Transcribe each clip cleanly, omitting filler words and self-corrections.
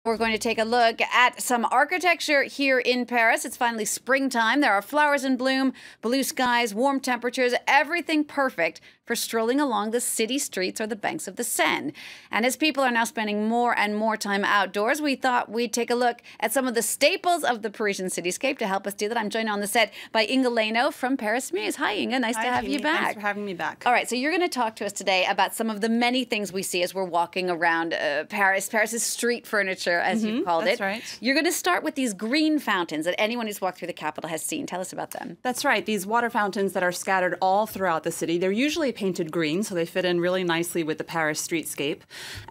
We're going to take a look at some architecture here in Paris. It's finally springtime. There are flowers in bloom, blue skies, warm temperatures, everything perfect for strolling along the city streets or the banks of the Seine. And as people are now spending more and more time outdoors, we thought we'd take a look at some of the staples of the Parisian cityscape. To help us do that, I'm joined on the set by Inge Laino from Paris Muse. Hi, Inge. Nice to have you back. Thanks for having me back. All right, so you're going to talk to us today about some of the many things we see as we're walking around Paris. Paris's street furniture, as you've called it. That's right. You're going to start with these green fountains that anyone who's walked through the capital has seen. Tell us about them. That's right. These water fountains that are scattered all throughout the city. They're usually painted green, so they fit in really nicely with the Paris streetscape.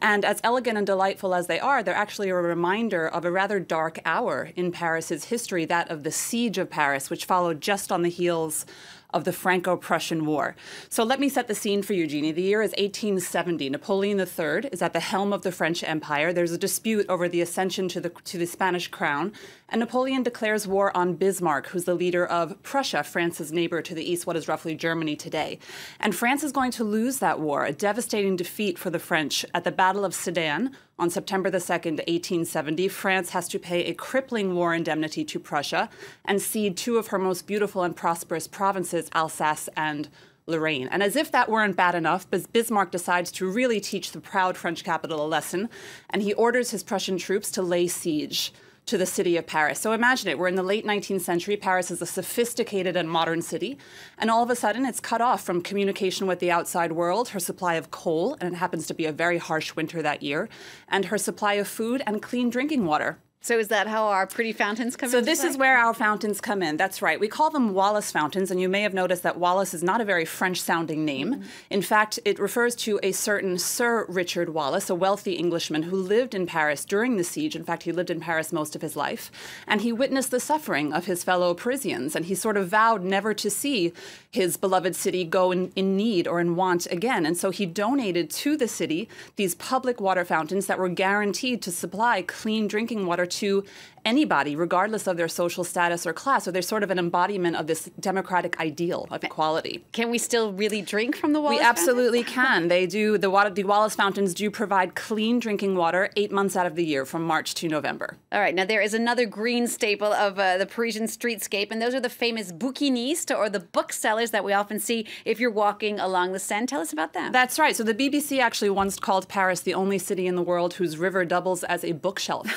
And as elegant and delightful as they are, they're actually a reminder of a rather dark hour in Paris's history, that of the Siege of Paris, which followed just on the heels of the Franco-Prussian War. So let me set the scene for you, Jeannie. The year is 1870. Napoleon III is at the helm of the French Empire. There's a dispute over the ascension to the Spanish crown, and Napoleon declares war on Bismarck, who's the leader of Prussia, France's neighbor to the east, what is roughly Germany today. And France is going to lose that war, a devastating defeat for the French at the Battle of Seine. On September the 2nd, 1870, France has to pay a crippling war indemnity to Prussia and cede two of her most beautiful and prosperous provinces, Alsace and Lorraine. And as if that weren't bad enough, Bismarck decides to really teach the proud French capital a lesson, and he orders his Prussian troops to lay siege to the city of Paris. So imagine it, we're in the late 19th century, Paris is a sophisticated and modern city, and all of a sudden it's cut off from communication with the outside world, her supply of coal, and it happens to be a very harsh winter that year, and her supply of food and clean drinking water. So is that how our pretty fountains come in? So this is where our fountains come in. That's right. We call them Wallace fountains, and you may have noticed that Wallace is not a very French-sounding name. In fact, it refers to a certain Sir Richard Wallace, a wealthy Englishman who lived in Paris during the siege. In fact, he lived in Paris most of his life, and he witnessed the suffering of his fellow Parisians, and he sort of vowed never to see his beloved city go in need or in want again. And so he donated to the city these public water fountains that were guaranteed to supply clean drinking water to anybody, regardless of their social status or class. So they're sort of an embodiment of this democratic ideal of equality. Can we still really drink from the Wallace We absolutely can. They do. The Wallace fountains do provide clean drinking water 8 months out of the year, from March to November. All right. Now, there is another green staple of the Parisian streetscape, and those are the famous bouquinistes, or the booksellers that we often see if you're walking along the Seine. Tell us about them. That's right. So the BBC actually once called Paris the only city in the world whose river doubles as a bookshelf.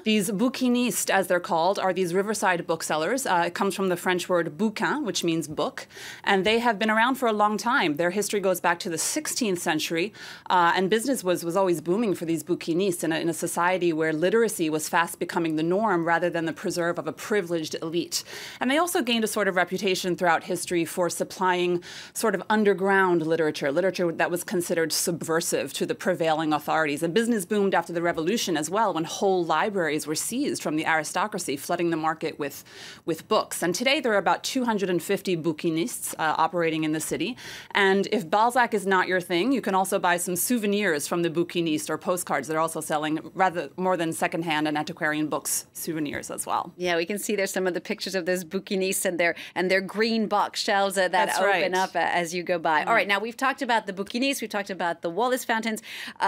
These bouquinistes, as they're called, are these Riverside booksellers. It comes from the French word bouquin, which means book, and they have been around for a long time. Their history goes back to the 16th century, and business was always booming for these bouquinistes in a society where literacy was fast becoming the norm rather than the preserve of a privileged elite. And they also gained a sort of reputation throughout history for supplying sort of underground literature that was considered subversive to the prevailing authorities. And business boomed after the Revolution as well, when whole libraries were seized from the aristocracy, flooding the market with books. And today there are about 250 bouquinistes operating in the city. And if Balzac is not your thing, you can also buy some souvenirs from the bouquinistes or postcards. They're also selling rather more than secondhand and antiquarian books souvenirs as well. Yeah, we can see there's some of the pictures of those bouquinistes and their green box shelves that open up as you go by. All right, now we've talked about the bouquinistes, we've talked about the Wallace fountains.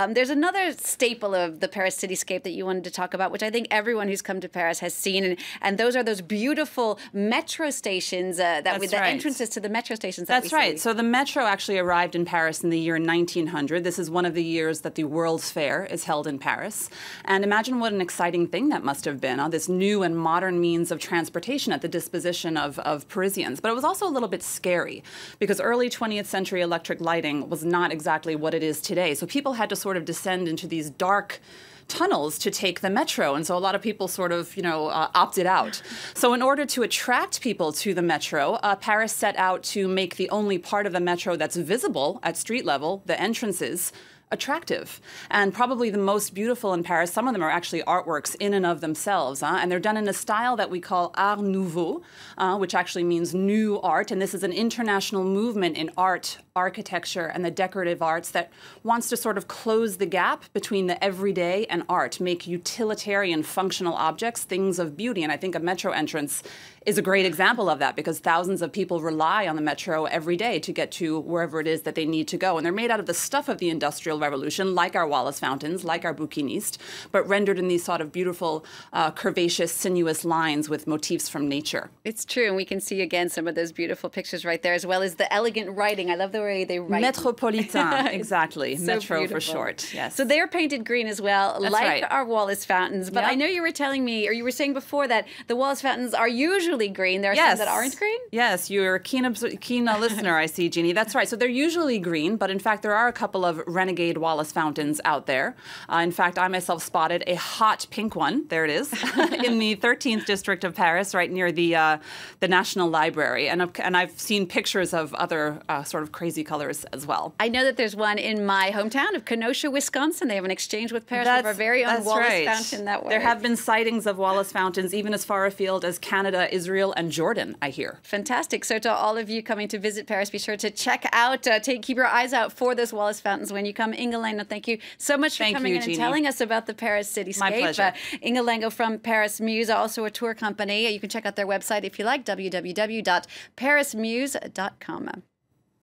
There's another staple of the Paris cityscape that you wanted to talk about, which I think everyone who's come to Paris has seen, and those are those beautiful metro stations the entrances to the metro stations that That's right. So the metro actually arrived in Paris in the year 1900. This is one of the years that the World's Fair is held in Paris. And imagine what an exciting thing that must have been, this new and modern means of transportation at the disposition of Parisians. But it was also a little bit scary, because early 20th century electric lighting was not exactly what it is today. So people had to sort of descend into these dark tunnels to take the metro, and so a lot of people sort of, opted out. So in order to attract people to the metro, Paris set out to make the only part of the metro that's visible at street level, the entrances, attractive. And probably the most beautiful in Paris, some of them are actually artworks in and of themselves, and they're done in a style that we call Art Nouveau, which actually means new art, and this is an international movement in art architecture and the decorative arts that wants to sort of close the gap between the everyday and art, make utilitarian functional objects things of beauty. And I think a metro entrance is a great example of that, because thousands of people rely on the metro every day to get to wherever it is that they need to go. And they're made out of the stuff of the Industrial Revolution, like our Wallace fountains, like our bouquiniste, but rendered in these sort of beautiful, curvaceous, sinuous lines with motifs from nature. It's true, and we can see again some of those beautiful pictures right there, as well as the elegant writing. I love the way they write. Metropolitain, exactly. So Metro beautiful. For short, yes. So they're painted green as well, That's like right. our Wallace fountains. But Yep. I know you were telling me, or you were saying before, that the Wallace fountains are usually green. There are some that aren't green? Yes, you're a keen listener, I see, Jeannie. That's right. So they're usually green, but in fact, there are a couple of renegade Wallace fountains out there. In fact, I myself spotted a hot pink one. There it is, in the 13th district of Paris, right near the National Library. And I've seen pictures of other sort of crazy colors as well. I know that there's one in my hometown of Kenosha, Wisconsin. They have an exchange with Paris of our very own Wallace fountain. There have been sightings of Wallace fountains even as far afield as Canada, Israel, and Jordan, I hear. Fantastic. So to all of you coming to visit Paris, be sure to check out, keep your eyes out for those Wallace fountains when you come. Inge Laino, thank you so much for coming in and telling us about the Paris Cityscape. My pleasure. Inge Laino from Paris Muse, also a tour company. You can check out their website if you like, www.parismuse.com.